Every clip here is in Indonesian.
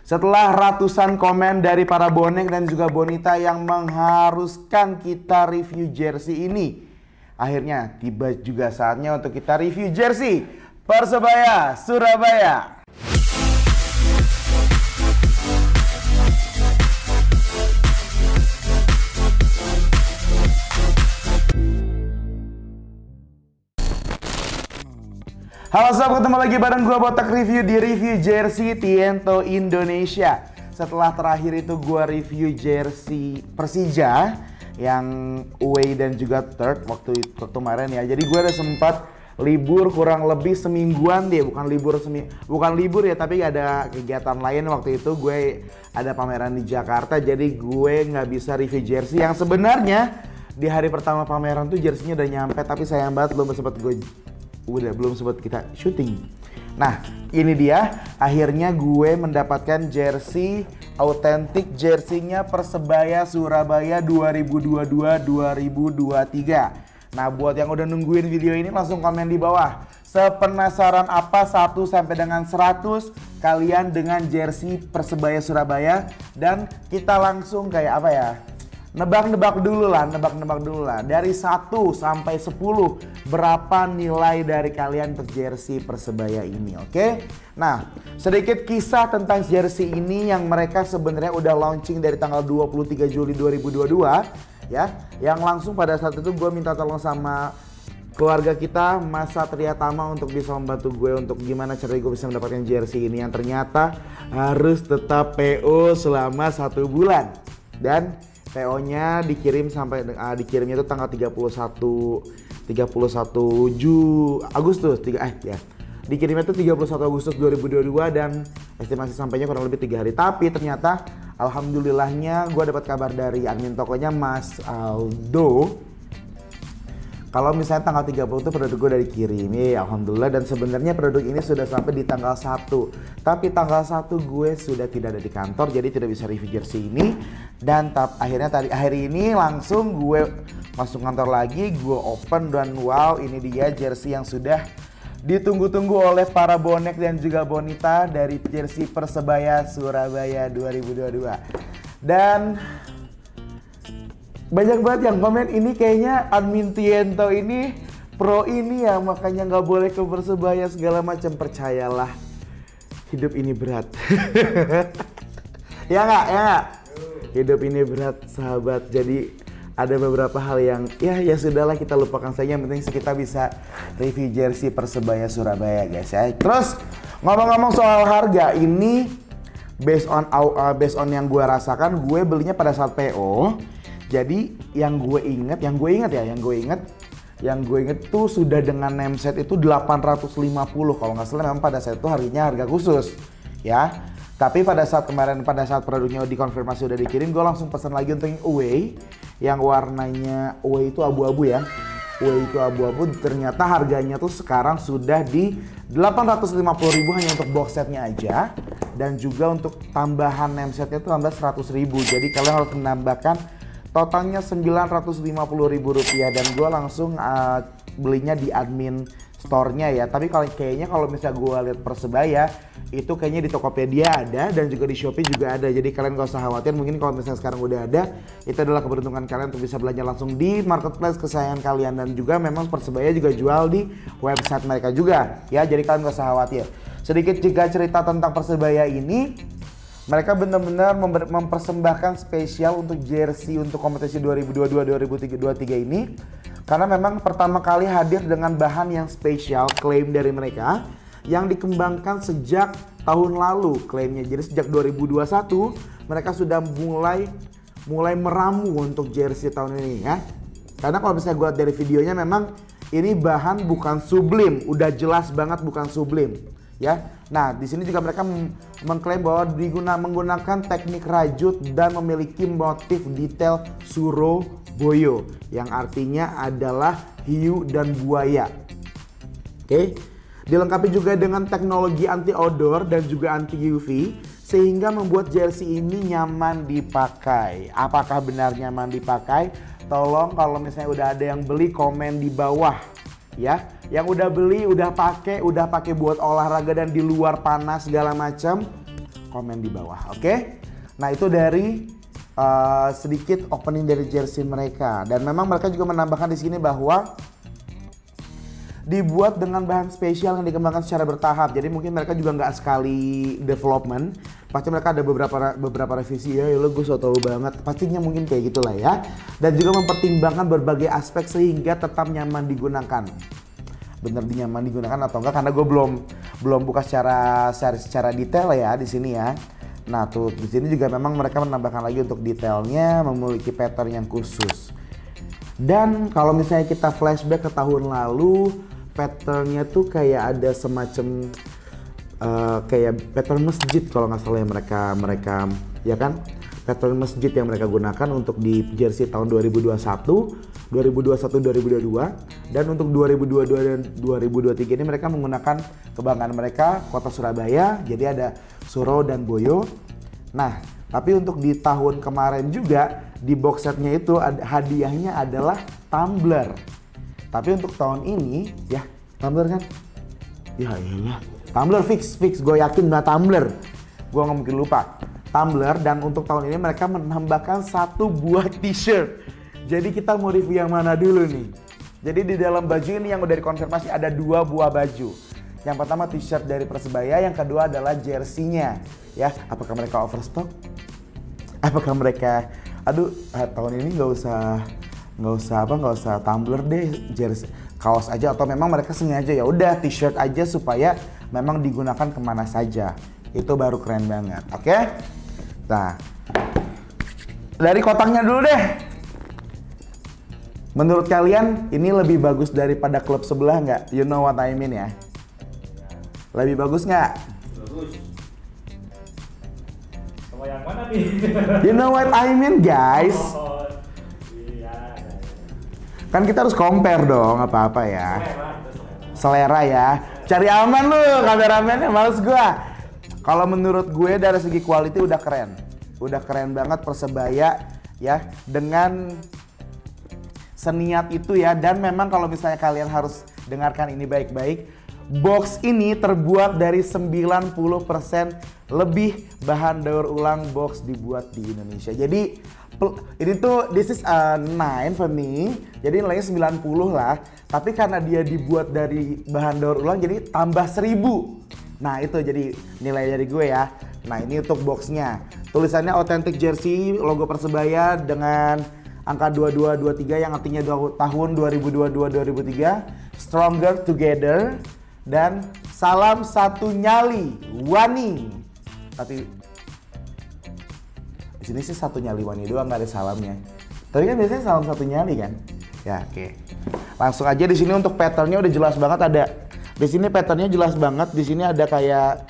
Setelah ratusan komen dari para bonek dan juga bonita yang mengharuskan kita review jersey ini, akhirnya tiba juga saatnya untuk kita review jersey Persebaya Surabaya. Halo sobat, ketemu lagi bareng gue Botak Review di review jersey Tiento Indonesia. Setelah terakhir itu gue review jersey Persija yang away dan juga third waktu kemarin ya. Jadi gue ada sempat libur kurang lebih semingguan deh, bukan libur ya, tapi ada kegiatan lain waktu itu. Gue ada pameran di Jakarta, jadi gue nggak bisa review jersey yang sebenarnya di hari pertama pameran tuh jerseynya udah nyampe, tapi sayang banget belum sempat kita syuting. Nah, ini dia akhirnya gue mendapatkan jersey autentik, jerseynya Persebaya Surabaya 2022-2023. Nah, buat yang udah nungguin video ini langsung komen di bawah. Sepenasaran apa 1 sampai dengan 100 kalian dengan jersey Persebaya Surabaya, dan kita langsung kayak apa ya? Nebak-nebak dulu lah. Dari 1 sampai 10 berapa nilai dari kalian untuk jersey Persebaya ini, oke? Nah, sedikit kisah tentang jersey ini yang mereka sebenarnya udah launching dari tanggal 23 Juli 2022 ya. Yang langsung pada saat itu gue minta tolong sama keluarga kita, Mas Satria Tama, untuk bisa membantu gue untuk gimana caranya gue bisa mendapatkan jersey ini yang ternyata harus tetap PO selama 1 bulan. Dan PO-nya dikirim dikirimnya itu tanggal 31 Agustus. Dikirimnya itu 31 Agustus 2022 dan estimasi sampainya kurang lebih 3 hari. Tapi ternyata alhamdulillahnya gue dapat kabar dari admin tokonya, Mas Aldo, kalau misalnya tanggal 30 itu produk gue udah dikirim. Ya, alhamdulillah, dan sebenarnya produk ini sudah sampai di tanggal 1. Tapi tanggal 1 gue sudah tidak ada di kantor, jadi tidak bisa review jersey ini. Dan akhirnya hari ini langsung gue masuk kantor lagi, gue open, dan wow, ini dia jersey yang sudah ditunggu-tunggu oleh para bonek dan juga bonita dari jersey Persebaya Surabaya 2022. Dan banyak banget yang komen, ini kayaknya admin Tiento ini pro ini ya, makanya nggak boleh ke Persebaya segala macam. Percayalah, hidup ini berat. Ya nggak? Hidup ini berat sahabat. Jadi ada beberapa hal yang ya sudahlah, kita lupakan saja. Yang penting kita bisa review jersey Persebaya Surabaya guys ya. Terus ngomong-ngomong soal harga, ini based on yang gue rasakan, gue belinya pada saat PO. Jadi yang gue inget tuh sudah dengan name set itu 850 kalau nggak salah. Memang pada saat itu harga khusus ya. Tapi pada saat produknya dikonfirmasi udah dikirim, gue langsung pesan lagi untuk yang away, yang warnanya away itu abu-abu ya. Away itu abu-abu, ternyata harganya tuh sekarang sudah di 850.000 hanya untuk box setnya aja, dan juga untuk tambahan name setnya itu tambah 100.000. Jadi kalian harus menambahkan totalnya Rp950.000, dan gue langsung belinya di admin store-nya ya. Tapi kayaknya kalau misalnya gue lihat Persebaya itu kayaknya di Tokopedia ada, dan juga di Shopee juga ada. Jadi kalian gak usah khawatir, mungkin kalau misalnya sekarang udah ada, itu adalah keberuntungan kalian untuk bisa belanja langsung di marketplace kesayangan kalian. Dan juga memang Persebaya juga jual di website mereka juga ya, jadi kalian gak usah khawatir. Sedikit juga cerita tentang Persebaya ini, mereka benar-benar mempersembahkan spesial untuk jersey untuk kompetisi 2022-2023 ini, karena memang pertama kali hadir dengan bahan yang spesial, klaim dari mereka yang dikembangkan sejak tahun lalu klaimnya. Jadi sejak 2021 mereka sudah mulai meramu untuk jersey tahun ini ya. Karena kalau misalnya gue lihat dari videonya, memang ini bahan bukan sublim, udah jelas banget bukan sublim ya. Nah, di sini juga mereka mengklaim bahwa menggunakan teknik rajut dan memiliki motif detail Surabaya yang artinya adalah hiu dan buaya. Oke. Dilengkapi juga dengan teknologi anti odor dan juga anti UV, sehingga membuat jersey ini nyaman dipakai. Apakah benar nyaman dipakai? Tolong kalau misalnya udah ada yang beli, komen di bawah ya. Yang udah beli, udah pakai buat olahraga dan di luar panas segala macam, komen di bawah, oke? Nah itu dari sedikit opening dari jersey mereka, dan memang mereka juga menambahkan di sini bahwa dibuat dengan bahan spesial yang dikembangkan secara bertahap. Jadi mungkin mereka juga nggak sekali development, pasti mereka ada beberapa revisi ya lo gue so tau banget, pastinya mungkin kayak gitulah ya. Dan juga mempertimbangkan berbagai aspek sehingga tetap nyaman digunakan. Bener nyaman digunakan atau enggak, karena gue belum buka secara detail ya di sini ya. Nah tuh di sini juga memang mereka menambahkan lagi untuk detailnya, memiliki pattern yang khusus. Dan kalau misalnya kita flashback ke tahun lalu, patternnya tuh kayak ada semacam kayak pattern masjid kalau nggak salah ya mereka ya kan, pattern masjid yang mereka gunakan untuk di jersey tahun 2021, 2022, dan untuk 2022 dan 2023 ini mereka menggunakan kebanggaan mereka Kota Surabaya, jadi ada Suro dan Boyo. Nah, tapi untuk di tahun kemarin juga di box setnya itu hadiahnya adalah tumbler. Tapi untuk tahun ini ya tumbler kan? Ya iyalah, tumbler fix gue yakin nggak tumbler. Gue nggak mungkin lupa tumbler. Dan untuk tahun ini mereka menambahkan 1 buah t-shirt. Jadi kita mau review yang mana dulu nih? Jadi di dalam baju ini yang udah dikonfirmasi ada 2 buah baju. Yang pertama t-shirt dari Persebaya, yang kedua adalah jersey-nya. Ya, apakah mereka overstock? Apakah mereka tahun ini nggak usah tumbler deh, jersey kaos aja, atau memang mereka sengaja ya udah t-shirt aja supaya memang digunakan kemana saja. Itu baru keren banget. Oke? Nah, dari kotaknya dulu deh. Menurut kalian ini lebih bagus daripada klub sebelah nggak? You know what I mean ya? Lebih bagus nggak? Bagus. Sama yang mana nih? You know what I mean guys? Oh, iya. Kan kita harus compare dong apa-apa ya. Selera. Selera ya. Cari aman lu kameramennya, males gua. Kalau menurut gue dari segi quality udah keren. Udah keren banget Persebaya ya, dengan seniat itu ya. Dan memang kalau misalnya kalian harus dengarkan ini baik-baik, box ini terbuat dari 90% lebih bahan daur ulang box dibuat di Indonesia. Jadi ini tuh this is a 9 for me. Jadi nilainya 90 lah. Tapi karena dia dibuat dari bahan daur ulang jadi tambah 1000. Nah itu jadi nilai dari gue ya. Nah ini untuk boxnya. Tulisannya Authentic Jersey, logo Persebaya dengan angka 2223 yang artinya tahun 2022-2023. Stronger Together. Dan salam satu nyali Wani. Tapi di sini sih satu nyali Wani doang, nggak ada salamnya. Tapi kan biasanya salam satu nyali kan? Ya oke. Langsung aja di sini untuk patternnya udah jelas banget ada. Di sini patternnya jelas banget. Di sini ada kayak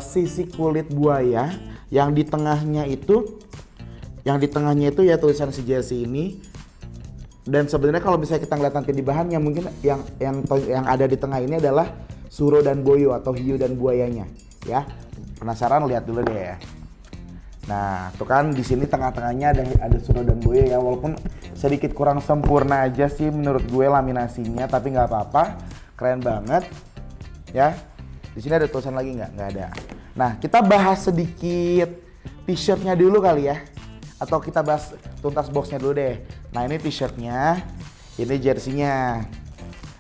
sisi kulit buaya yang di tengahnya itu, ya tulisan si jersey ini. Dan sebenarnya kalau misalnya kita ngeliat nanti di bahannya, mungkin yang ada di tengah ini adalah Suro dan Boyo atau hiu dan buayanya, ya. Penasaran, lihat dulu deh ya. Nah, tuh kan di sini tengah-tengahnya ada Suro dan Boyo ya, walaupun sedikit kurang sempurna aja sih menurut gue laminasinya, tapi nggak apa-apa, keren banget, ya. Di sini ada tulisan lagi nggak? Nggak ada. Nah, kita bahas sedikit t-shirtnya dulu kali ya. Atau kita bahas tuntas boxnya dulu deh. Nah ini t-shirtnya, ini jersey-nya.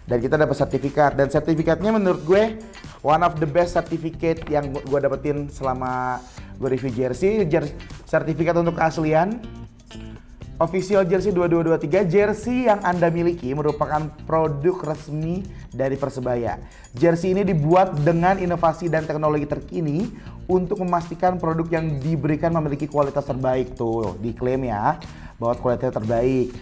Dan kita dapat sertifikat. Dan sertifikatnya menurut gue one of the best certificate yang gue dapetin selama gue review jersey. Sertifikat untuk keaslian. Official Jersey 2223, jersey yang Anda miliki merupakan produk resmi dari Persebaya. Jersey ini dibuat dengan inovasi dan teknologi terkini untuk memastikan produk yang diberikan memiliki kualitas terbaik. Tuh, diklaim ya bahwa kualitasnya terbaik.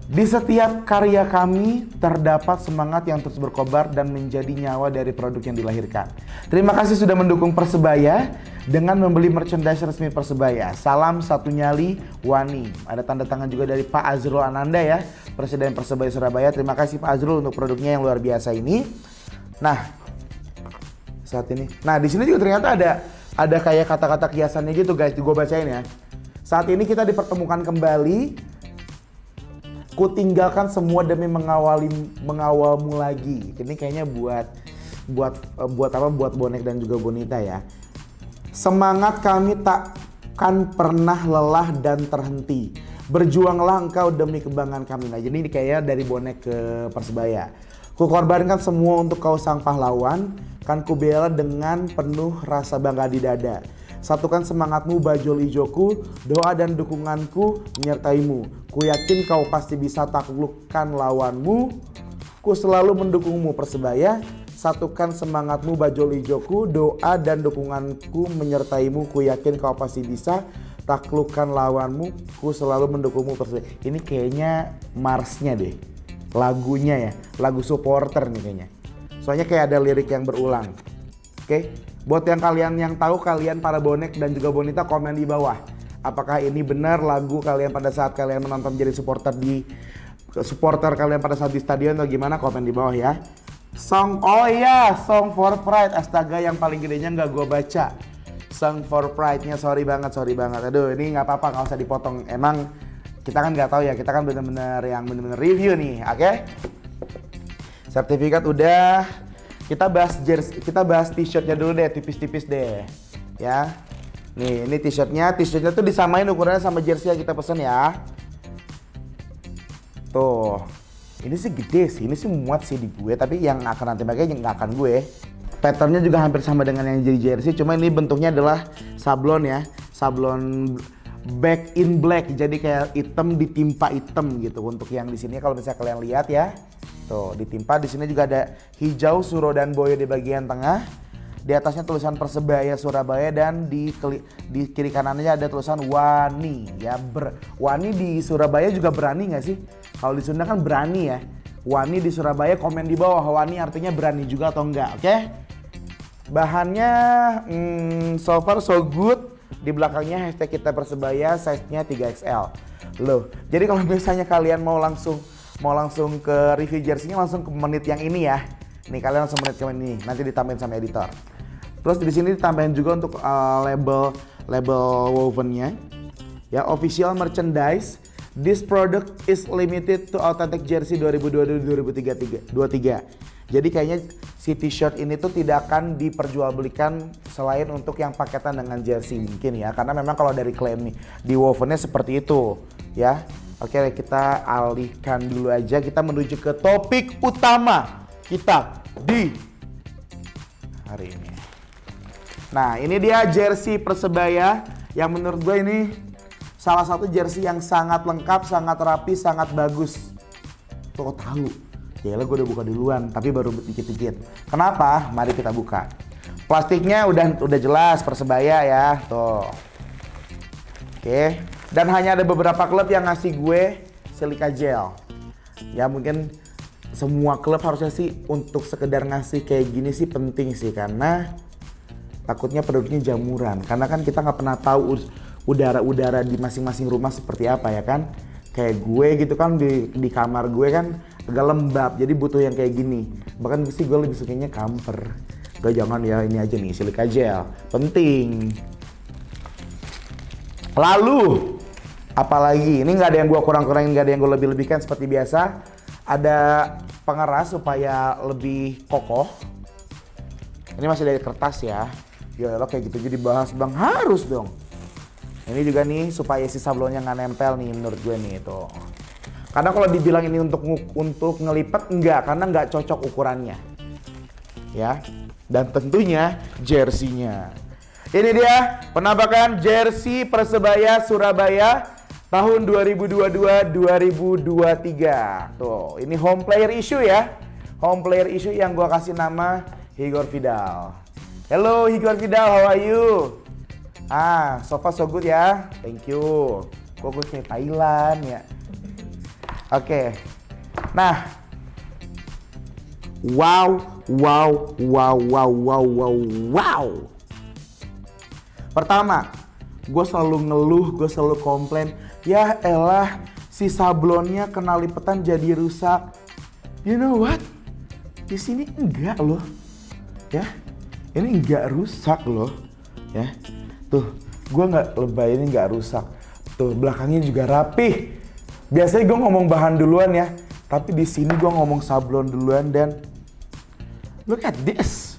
Di setiap karya kami terdapat semangat yang terus berkobar dan menjadi nyawa dari produk yang dilahirkan. Terima kasih sudah mendukung Persebaya dengan membeli merchandise resmi Persebaya. Salam satu nyali Wani. Ada tanda tangan juga dari Pak Azrul Ananda ya, Presiden Persebaya Surabaya. Terima kasih Pak Azrul untuk produknya yang luar biasa ini. Nah, saat ini. Nah, di sini juga ternyata ada kayak kata-kata kiasannya gitu guys. Gue bacain ya. Saat ini kita dipertemukan kembali. Ku tinggalkan semua demi mengawalmu lagi. Ini kayaknya buat bonek dan juga bonita ya. Semangat kami takkan pernah lelah dan terhenti. Berjuanglah engkau demi kebanggaan kami. Nah, jadi ini kayaknya dari bonek ke Persebaya. Ku korbankan semua untuk kau sang pahlawan, kan ku bela dengan penuh rasa bangga di dada. Satukan semangatmu bajul ijoku, doa dan dukunganku menyertaimu. Ku yakin kau pasti bisa taklukkan lawanmu. Ku selalu mendukungmu Persebaya. Satukan semangatmu bajul ijoku, doa dan dukunganku menyertaimu. Ku yakin kau pasti bisa taklukkan lawanmu. Ku selalu mendukungmu Persebaya. Ini kayaknya Marsnya deh, lagunya ya, lagu supporter nih kayaknya. Soalnya kayak ada lirik yang berulang. Oke, buat yang kalian yang tahu, kalian para bonek dan juga bonita, komen di bawah. Apakah ini benar lagu kalian pada saat kalian menonton jadi supporter kalian pada saat di stadion atau gimana? Komen di bawah ya. Song, oh iya, Song for Pride, astaga yang paling gedenya nggak gue baca. Song for Pride-nya sorry banget. Aduh, ini nggak apa-apa, nggak usah dipotong. Emang kita kan nggak tahu ya, kita kan bener-bener review nih, oke? Sertifikat udah, kita bahas t-shirtnya dulu deh, tipis-tipis deh, ya. Nih, ini t-shirtnya tuh disamain ukurannya sama jersey yang kita pesen ya. Tuh. Ini sih gede sih, ini sih muat sih di gue, tapi yang akan nanti pakai nggak akan gue. Patternnya juga hampir sama dengan yang jadi jersey, cuma ini bentuknya adalah sablon ya, sablon back in black, jadi kayak hitam ditimpa hitam gitu. Untuk yang di sini kalau misalnya kalian lihat ya, tuh ditimpa. Di sini juga ada hijau, suro dan boyo di bagian tengah. Di atasnya tulisan Persebaya Surabaya dan di kiri kanannya ada tulisan Wani ya. Wani di Surabaya juga berani nggak sih? Kalau di Sunda kan berani ya. Wani di Surabaya, komen di bawah Wani artinya berani juga atau enggak, oke? Bahannya so far so good. Di belakangnya hashtag kita Persebaya, size-nya 3XL. Loh, jadi kalau misalnya kalian mau langsung ke review jersey-nya, langsung ke menit yang ini ya. Nih kalian langsung menit ke ini, nanti ditambahin sama editor. Terus di sini ditambahin juga untuk label wovennya. Ya, official merchandise. This product is limited to authentic jersey 2022-2023. Jadi kayaknya si t-shirt ini tuh tidak akan diperjualbelikan selain untuk yang paketan dengan jersey mungkin ya. Karena memang kalau dari klaim nih di wovennya seperti itu ya. Oke, kita alihkan dulu aja. Kita menuju ke topik utama kita di hari ini. Nah, ini dia jersey Persebaya yang menurut gue ini salah satu jersey yang sangat lengkap, sangat rapi, sangat bagus. Tuh tahu. Yaelah gue udah buka duluan, tapi baru dikit-dikit. Kenapa? Mari kita buka. Plastiknya udah jelas Persebaya ya, tuh. Oke. Dan hanya ada beberapa klub yang ngasih gue silika gel. Ya mungkin semua klub harusnya sih untuk sekedar ngasih kayak gini sih penting sih, karena takutnya produknya jamuran. Karena kan kita nggak pernah tahu udara-udara di masing-masing rumah seperti apa ya kan. Kayak gue gitu kan di kamar gue kan agak lembab, jadi butuh yang kayak gini. Bahkan sih gue lebih sukanya camper. Gue jangan ya ini aja nih, silika gel. Penting. Lalu apalagi, ini nggak ada yang gue kurang-kurangin, nggak ada yang gue lebih-lebihkan seperti biasa. Ada pengeras supaya lebih kokoh. Ini masih dari kertas ya. Ya lo kayak gitu jadi bahas bang, harus dong. Ini juga nih supaya si sablonnya nggak nempel nih menurut gue nih itu. Karena kalau dibilang ini untuk ngelipet enggak, karena nggak cocok ukurannya. Ya. Dan tentunya jersey-nya. Ini dia penampakan jersey Persebaya Surabaya tahun 2022-2023. Tuh, ini home player issue ya. Home player issue yang gua kasih nama Igor Vidal. Hello Igor Vidal, how are you? So far so good ya. Thank you. Kok gue kayak Thailand ya. Oke. Nah. Wow. Pertama, gue selalu ngeluh, gue selalu komplain. Ya elah, si sablonnya kena lipetan jadi rusak. You know what? Di sini enggak loh. Ya. Ini enggak rusak loh. Ya. Tuh, gue nggak lebay, ini nggak rusak. Tuh, belakangnya juga rapih. Biasanya gue ngomong bahan duluan ya, tapi di sini gue ngomong sablon duluan dan look at this,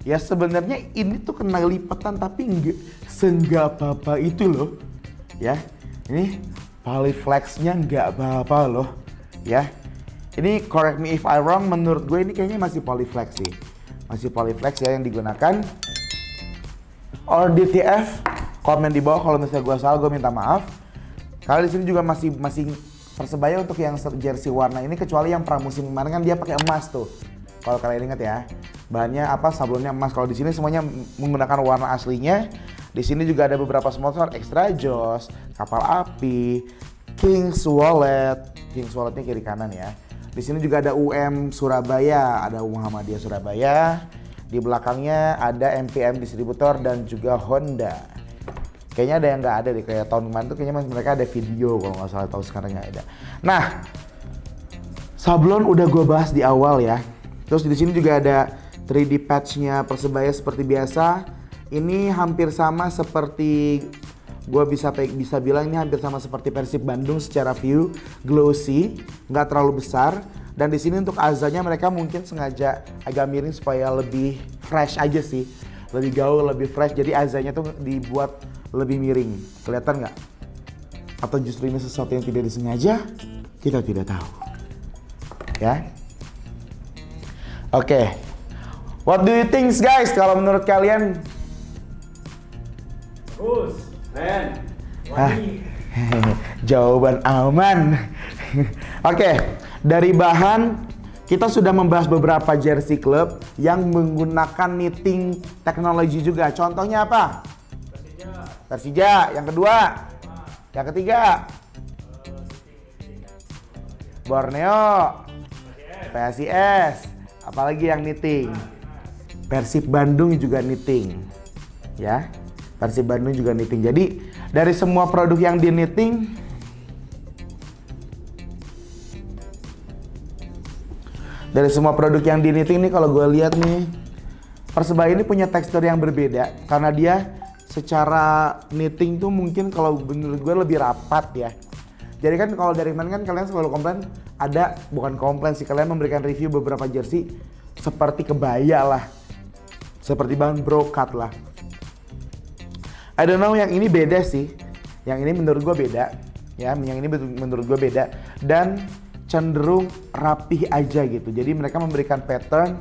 Ya sebenarnya ini tuh kena lipatan tapi nggak apa-apa itu loh. Ya, ini polyflexnya nggak apa-apa loh. Ya, ini correct me if I wrong, menurut gue ini kayaknya masih polyflex sih. Masih polyflex ya yang digunakan. Or DTF, komen di bawah kalau misalnya gue salah, gue minta maaf. Karena di sini juga masih Persebaya untuk yang jersey warna ini, kecuali yang pramusim kemarin kan dia pakai emas tuh. Kalau kalian ingat ya, bahannya apa, sablonnya emas. Kalau di sini semuanya menggunakan warna aslinya. Di sini juga ada beberapa sponsor, Extra Joss, Kapal Api, King's Wallet. King's Walletnya kiri kanan ya. Di sini juga ada UM Surabaya, ada Muhammadiyah Surabaya. Di belakangnya ada MPM distributor dan juga Honda. Kayaknya ada yang nggak ada deh, kayak tahun kemarin tuh kayaknya mereka ada video, kalau nggak salah, tahu sekarang nggak ada. Nah, sablon udah gue bahas di awal ya. Terus di sini juga ada 3D patch-nya Persebaya seperti biasa. Ini hampir sama seperti, gue bisa bilang ini hampir sama seperti Persib Bandung secara view, glossy, nggak terlalu besar. Dan di sini untuk azanya mereka mungkin sengaja agak miring supaya lebih fresh aja sih, lebih gaul, lebih fresh. Jadi azanya tuh dibuat lebih miring, kelihatan nggak? Atau justru ini sesuatu yang tidak disengaja? Kita tidak tahu. Ya. Oke. What do you think guys? Kalau menurut kalian? Bagus, keren, wangi. Jawaban aman. Oke, dari bahan kita sudah membahas beberapa jersey klub yang menggunakan knitting teknologi juga. Contohnya apa? Persija. Yang kedua? Yang ketiga? Borneo. PSIS. Apalagi yang knitting? Persib Bandung juga knitting. Ya. Persib Bandung juga knitting. Jadi dari semua produk yang di knitting, nih kalau gue lihat nih, Persebaya ini punya tekstur yang berbeda karena dia secara knitting tuh mungkin kalau menurut gue lebih rapat ya. Jadi kan kalau dari mana kan kalian selalu komplain, bukan komplain sih, kalian memberikan review beberapa jersey seperti kebaya lah, seperti bahan brokat lah. I don't know, yang ini beda sih. Yang ini menurut gue beda. Ya, yang ini menurut gue beda. Dan cenderung rapih aja gitu. Jadi mereka memberikan pattern.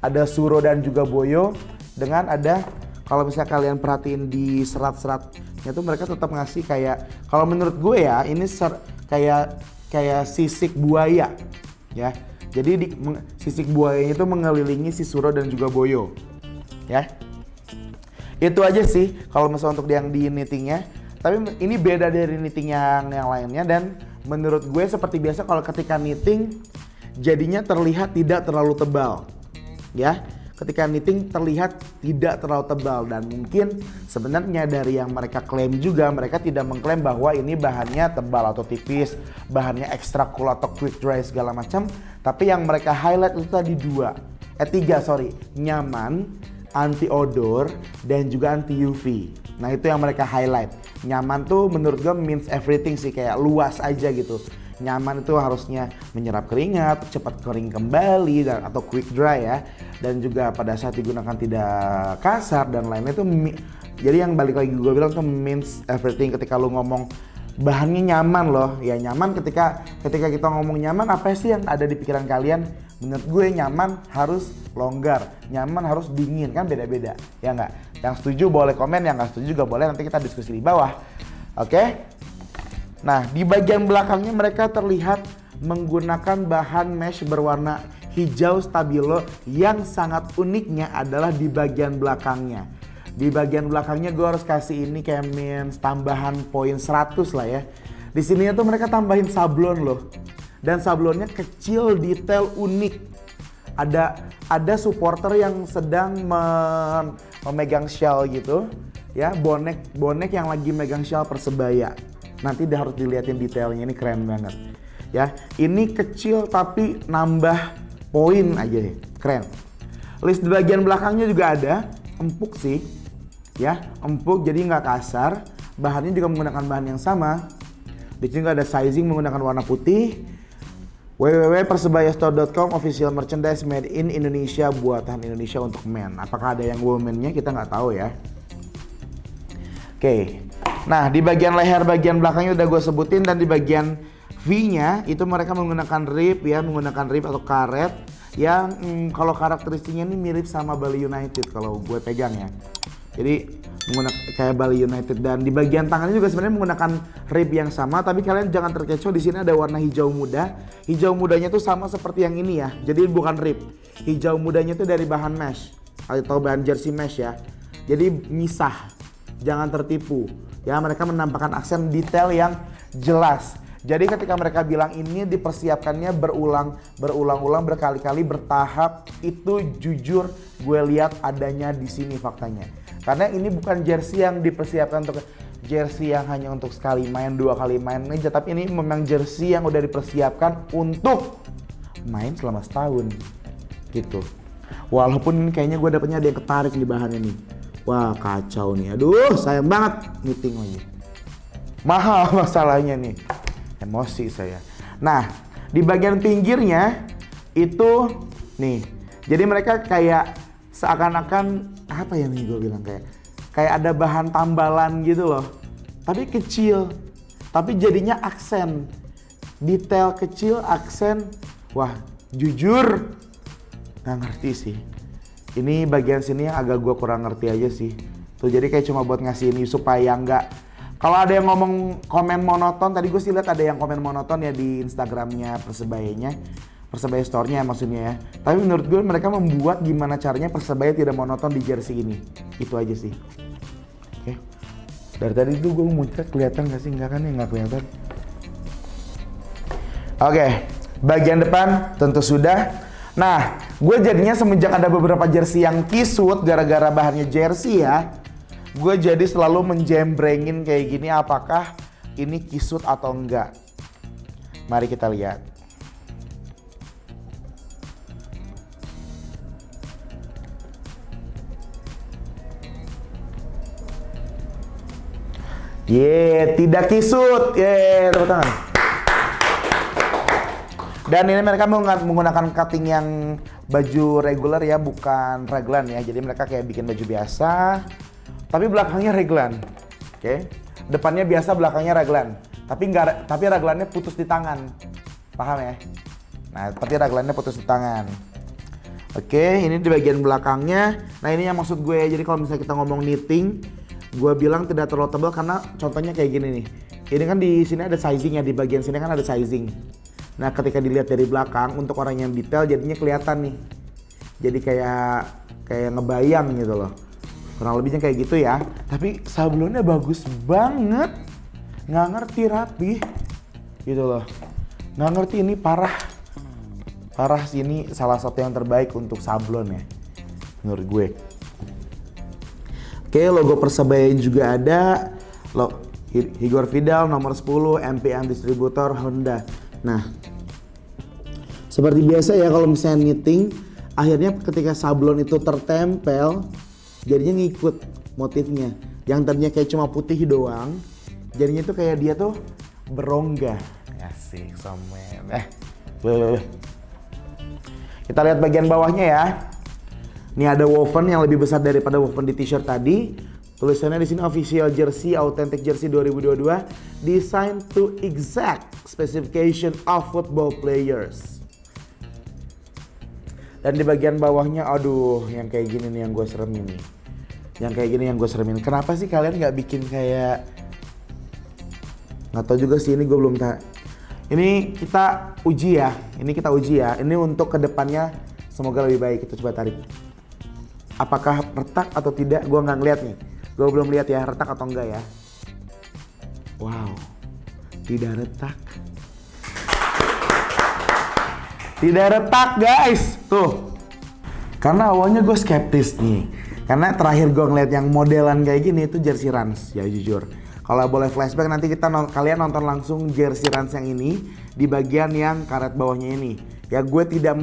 Ada suro dan juga boyo. Dengan ada, kalau misalnya kalian perhatiin di serat-seratnya tuh mereka tetap ngasih kayak, kalau menurut gue ya, ini kayak sisik buaya. Ya. Jadi sisik buayanya itu mengelilingi si suro dan juga boyo. Ya. Itu aja sih kalau misalnya untuk yang di knittingnya. Tapi ini beda dari knitting yang lainnya, dan menurut gue seperti biasa kalau ketika knitting jadinya terlihat tidak terlalu tebal. Ya, ketika knitting terlihat tidak terlalu tebal, dan mungkin sebenarnya dari yang mereka klaim juga, mereka tidak mengklaim bahwa ini bahannya tebal atau tipis, bahannya extra cool atau quick dry segala macam. Tapi yang mereka highlight itu tadi tiga, nyaman, anti odor, dan juga anti UV. Nah itu yang mereka highlight. Nyaman tuh menurut gue means everything sih, kayak luas aja gitu. Nyaman itu harusnya menyerap keringat, cepat kering kembali, atau quick dry ya. Dan juga pada saat digunakan tidak kasar dan lainnya itu. Jadi yang balik lagi gue bilang tuh means everything. Ketika lu ngomong bahannya nyaman loh, ya nyaman, ketika kita ngomong nyaman, apa sih yang ada di pikiran kalian? Menurut gue nyaman harus longgar, nyaman harus dingin, kan beda-beda, ya nggak? Yang setuju boleh komen, yang nggak setuju juga boleh, nanti kita diskusi di bawah. Oke? Nah, di bagian belakangnya mereka terlihat menggunakan bahan mesh berwarna hijau stabilo, yang sangat uniknya adalah di bagian belakangnya. Di bagian belakangnya gue harus kasih ini kayak means tambahan poin 100 lah ya. Di sini tuh mereka tambahin sablon loh. Dan sablonnya kecil, detail, unik. Ada supporter yang sedang memegang shawl gitu, ya, bonek yang lagi megang shawl Persebaya. Nanti harus dilihatin detailnya, ini keren banget. Ya, ini kecil tapi nambah poin aja nih, keren. List di bagian belakangnya juga ada, empuk sih, ya, empuk jadi nggak kasar. Bahannya juga menggunakan bahan yang sama. Di sini ada sizing menggunakan warna putih. www.persebayastore.com official merchandise made in Indonesia, buatan Indonesia untuk men. Apakah ada yang womennya kita nggak tahu ya. Oke. Nah di bagian leher bagian belakangnya udah gue sebutin, dan di bagian V-nya itu mereka menggunakan rib ya, menggunakan rib atau karet yang kalau karakteristiknya ini mirip sama Bali United kalau gue pegang ya. Jadi menggunakan kayak Bali United, dan di bagian tangannya juga sebenarnya menggunakan rib yang sama, tapi kalian jangan terkecoh, di sini ada warna hijau muda. Hijau mudanya tuh sama seperti yang ini ya. Jadi bukan rib. Hijau mudanya tuh dari bahan mesh atau bahan jersey mesh ya. Jadi misah. Jangan tertipu. Ya, mereka menampakkan aksen detail yang jelas. Jadi ketika mereka bilang ini dipersiapkannya berulang-ulang berkali-kali bertahap, itu jujur gue lihat adanya di sini faktanya. Karena ini bukan jersey yang dipersiapkan untuk jersey yang hanya untuk sekali main, 2 kali main aja, tapi ini memang jersey yang udah dipersiapkan untuk main selama setahun gitu. Walaupun kayaknya gue dapetnya ada yang ketarik di bahannya nih. Wah kacau nih, aduh sayang banget meeting lagi. Mahal masalahnya nih, emosi saya. Nah di bagian pinggirnya itu nih, jadi mereka kayak seakan-akan apa ya nih gue bilang, kayak ada bahan tambalan gitu loh, tapi kecil, tapi jadinya aksen, detail kecil, aksen. Wah jujur nggak ngerti sih. Ini bagian sini yang agak gue kurang ngerti aja sih. Tuh jadi kayak cuma buat ngasih ini supaya nggak. Kalau ada yang ngomong komen monoton, tadi gue sih lihat ada yang komen monoton ya di Instagramnya Persebayanya, Persebaya Store-nya maksudnya ya. Tapi menurut gue mereka membuat gimana caranya Persebaya tidak monoton di jersey ini. Itu aja sih. Oke. Dari tadi tuh gue muncrat, kelihatan nggak sih? Nggak kan ya, nggak kelihatan. Oke, bagian depan tentu sudah. Nah, gue jadinya semenjak ada beberapa jersey yang kisut gara-gara bahannya jersey ya, gue jadi selalu menjembrengin kayak gini apakah ini kisut atau enggak. Mari kita lihat. Tidak kisut. Tepuk tangan. Dan ini mereka menggunakan cutting yang baju regular ya, bukan raglan ya. Jadi mereka kayak bikin baju biasa, tapi belakangnya raglan. Oke. Depannya biasa, belakangnya raglan. Tapi raglannya putus di tangan. Paham ya? Nah, tapi raglannya putus di tangan. Oke, ini di bagian belakangnya. Nah, ini yang maksud gue. Jadi kalau misalnya kita ngomong knitting, gue bilang tidak terlalu tebal karena contohnya kayak gini nih. Ini kan di sini ada sizing ya, di bagian sini kan ada sizing. Nah ketika dilihat dari belakang untuk orang yang detail jadinya kelihatan nih. Jadi kayak ngebayang gitu loh. Kurang lebihnya kayak gitu ya. Tapi sablonnya bagus banget. Nggak ngerti rapi. Gitu loh. Nggak ngerti, ini parah. Parah sih, ini salah satu yang terbaik untuk sablon ya. Menurut gue. Oke, logo Persebaya juga ada. Igor Vidal nomor 10, MPM distributor Honda. Nah, seperti biasa ya kalau misalnya knitting, akhirnya ketika sablon itu tertempel, jadinya ngikut motifnya. Yang tadinya kayak cuma putih doang, jadinya tuh kayak dia tuh berongga. Asik, somen. Kita lihat bagian bawahnya ya. Ini ada woven yang lebih besar daripada woven di t-shirt tadi. Tulisannya di sini official jersey, authentic jersey 2022, designed to exact specification of football players. Dan di bagian bawahnya, aduh, yang kayak gini nih yang gue seremin nih. Yang kayak gini yang gue seremin. Kenapa sih kalian nggak bikin kayak? Nggak tahu juga sih, ini gue belum tahu. Ini kita uji ya. Ini kita uji ya. Ini untuk kedepannya semoga lebih baik. Kita coba tarik. Apakah retak atau tidak? Gue nggak ngeliat nih. Gue belum lihat ya retak atau enggak ya. Wow, tidak retak. Tidak retak guys. Tuh. Karena awalnya gue skeptis nih. Karena terakhir gue ngeliat yang modelan kayak gini itu jersey Rans ya jujur. Kalau boleh flashback nanti kalian nonton langsung jersey Rans yang ini di bagian yang karet bawahnya ini. Ya gue tidak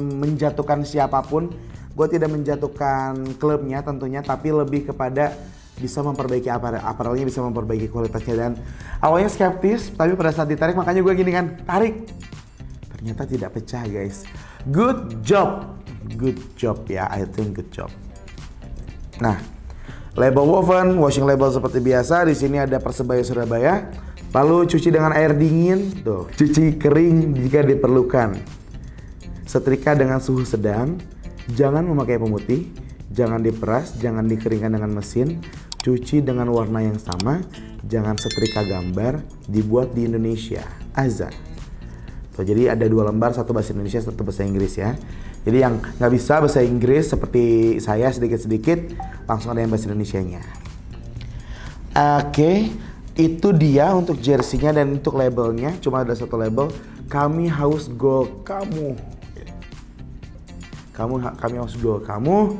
menjatuhkan siapapun. Gue tidak menjatuhkan klubnya tentunya, tapi lebih kepada bisa memperbaiki aparelnya, bisa memperbaiki kualitasnya. Dan awalnya skeptis, tapi pada saat ditarik makanya gue gini kan, tarik. Ternyata tidak pecah guys. Good job ya, I think good job. Nah, label woven, washing label seperti biasa. Di sini ada Persebaya Surabaya. Lalu cuci dengan air dingin, tuh. Cuci kering jika diperlukan. Setrika dengan suhu sedang. Jangan memakai pemutih. Jangan diperas, jangan dikeringkan dengan mesin. Cuci dengan warna yang sama. Jangan setrika gambar. Dibuat di Indonesia. Azan. Tuh, jadi ada 2 lembar, satu bahasa Indonesia, satu bahasa Inggris ya. Jadi yang nggak bisa bahasa Inggris seperti saya sedikit-sedikit, langsung ada yang bahasa Indonesianya. Oke, itu dia untuk jersey-nya dan untuk labelnya. Cuma ada satu label. Kami haus gol kamu. Kami haus gol kamu.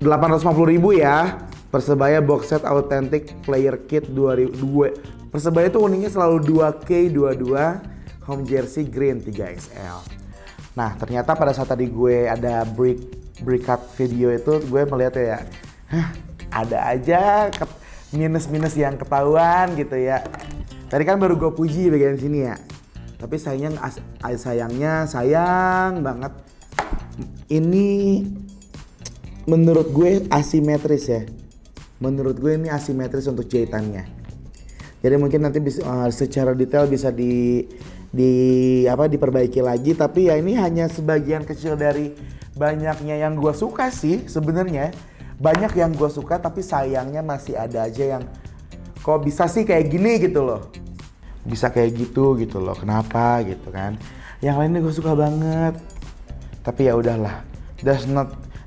850.000 ya. Persebaya box set authentic player kit 2002. Persebaya itu uniknya selalu 2K22 home jersey green 3XL. Nah, ternyata pada saat tadi gue ada breakout video itu, gue melihat ya, ada aja minus-minus yang ketahuan gitu ya. Tadi kan baru gue puji bagian sini ya. Tapi sayangnya sayang banget. Ini menurut gue asimetris ya. Menurut gue ini asimetris untuk jahitannya. Jadi mungkin nanti bisa, secara detail bisa diperbaiki lagi, tapi ya ini hanya sebagian kecil dari banyaknya yang gue suka sih sebenarnya. Banyak yang gue suka tapi sayangnya masih ada aja yang kok bisa sih kayak gini gitu loh. Bisa kayak gitu loh. Kenapa gitu kan. Yang lainnya gue suka banget. Tapi ya udahlah.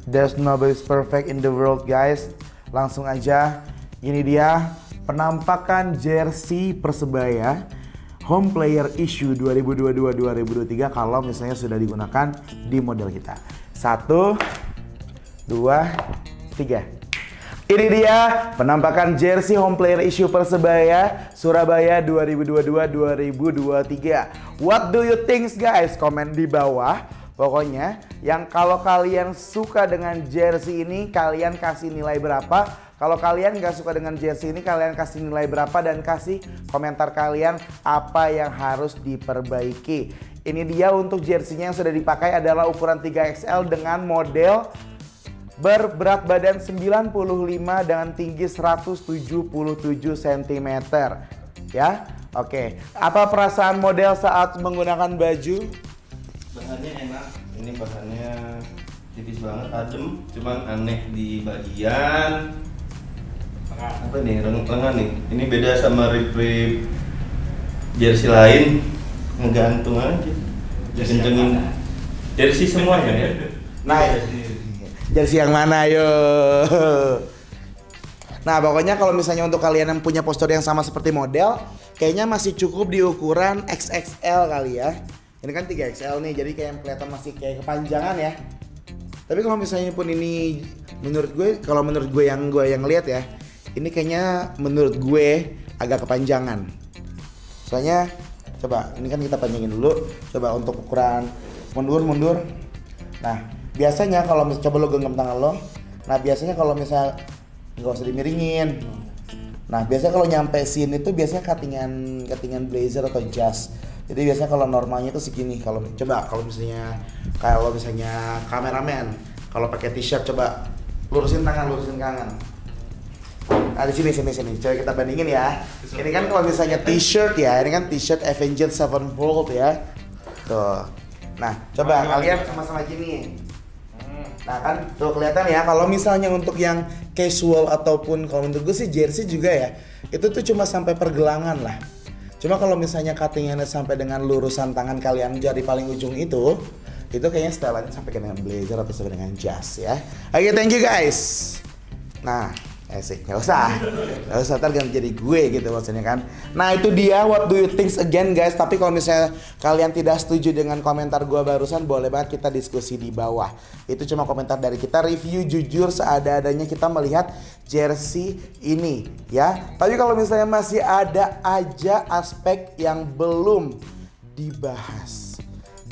There's nobody's perfect in the world guys. Langsung aja. Ini dia penampakan jersey Persebaya Home Player Issue 2022-2023 kalau misalnya sudah digunakan di model kita. 1, 2, 3. Ini dia penampakan jersey Home Player Issue Persebaya Surabaya 2022-2023. What do you think guys? Komen di bawah. Pokoknya yang kalau kalian suka dengan jersey ini kalian kasih nilai berapa? Kalau kalian gak suka dengan jersey ini, kalian kasih nilai berapa dan kasih komentar kalian apa yang harus diperbaiki. Ini dia untuk jersey-nya yang sudah dipakai adalah ukuran 3XL dengan model berberat badan 95 dengan tinggi 177 cm. Ya, oke. Apa perasaan model saat menggunakan baju? Bahannya enak, ini bahannya tipis banget, adem, cuman aneh di bagian apa nih, lengan nih. Ini beda sama rip jersey lain, ngegantung aja, kencengin jersey semuanya ya. Nah, jersey yang mana yo? Nah, pokoknya kalau misalnya untuk kalian yang punya postur yang sama seperti model, kayaknya masih cukup di ukuran XXL kali ya. Ini kan 3XL nih, jadi kayak kelihatan masih kayak kepanjangan ya. Tapi kalau misalnya pun ini menurut gue yang lihat ya, ini kayaknya menurut gue agak kepanjangan. Soalnya coba ini kan kita panjangin dulu. Coba untuk ukuran mundur. Nah, biasanya kalau coba lo genggam tangan lo. Nah, biasanya kalau misal nggak usah dimiringin. Nah, biasanya kalau nyampe sini tuh biasanya cuttingan blazer atau jas. Jadi biasanya kalau normalnya itu segini. Kalau misalnya kameramen kalau pakai t-shirt coba lurusin tangan. Nah, di sini. Coba kita bandingin ya. Ini kan kalau misalnya t-shirt ya, ini kan t-shirt Avenged Sevenfold ya. Tuh. Nah, coba kalian sama-sama gini. Nah kan tuh kelihatan ya, kalau misalnya untuk yang casual ataupun kalau menurut gue sih jersey juga ya, itu tuh cuma sampai pergelangan lah. Cuma kalau misalnya cuttingannya sampai dengan lurusan tangan kalian jari paling ujung itu kayaknya setelannya sampai dengan blazer atau sampai dengan jas ya. Oke, thank you guys. Nah, nggak usah ntar ganti jadi gue gitu maksudnya kan. Nah itu dia what do you think again guys. Tapi kalau misalnya kalian tidak setuju dengan komentar gue barusan, boleh banget kita diskusi di bawah. Itu cuma komentar dari kita, review jujur seada-adanya kita melihat jersey ini ya. Tapi kalau misalnya masih ada aja aspek yang belum dibahas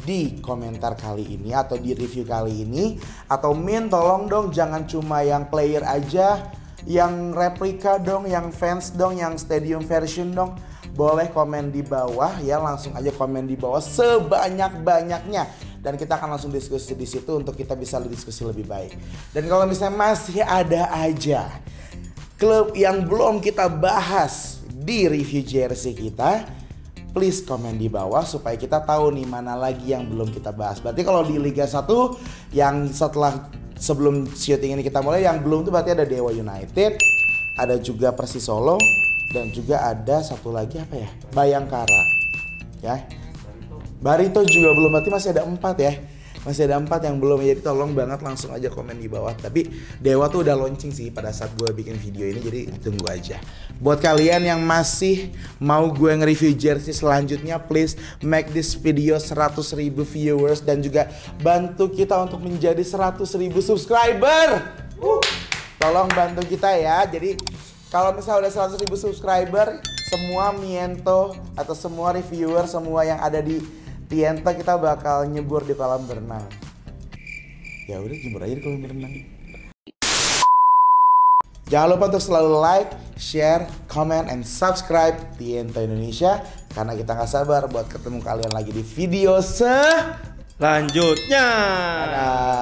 di komentar kali ini atau di review kali ini, atau Min tolong dong jangan cuma yang player aja, yang replika dong, yang fans dong, yang stadium version dong. boleh komen di bawah ya, langsung aja komen di bawah sebanyak-banyaknya. Dan kita akan langsung diskusi di situ untuk kita bisa diskusi lebih baik. Dan kalau misalnya masih ada aja klub yang belum kita bahas di review jersey kita, please komen di bawah supaya kita tahu nih mana lagi yang belum kita bahas. Berarti kalau di Liga 1 yang sebelum syuting ini kita mulai, yang belum tuh berarti ada Dewa United, ada juga Persis Solo, dan juga ada satu lagi apa ya? Bayangkara. Ya. Barito juga belum, berarti masih ada 4 ya. Masih ada 4 yang belum, jadi tolong banget langsung aja komen di bawah. Tapi Dewa tuh udah launching sih pada saat gue bikin video ini, jadi tunggu aja. Buat kalian yang masih mau gue nge-review jersey selanjutnya, please make this video 100.000 viewers dan juga bantu kita untuk menjadi 100.000 subscriber. Tolong bantu kita ya. Jadi kalau misalnya udah 100.000 subscriber, semua Miento atau semua reviewer, semua yang ada di Tienta, kita bakal nyebur di kolam berenang. Ya udah, jemur aja di kolam berenang. Jangan lupa untuk selalu like, share, comment, and subscribe Tienta Indonesia, karena kita nggak sabar buat ketemu kalian lagi di video selanjutnya. Dadah.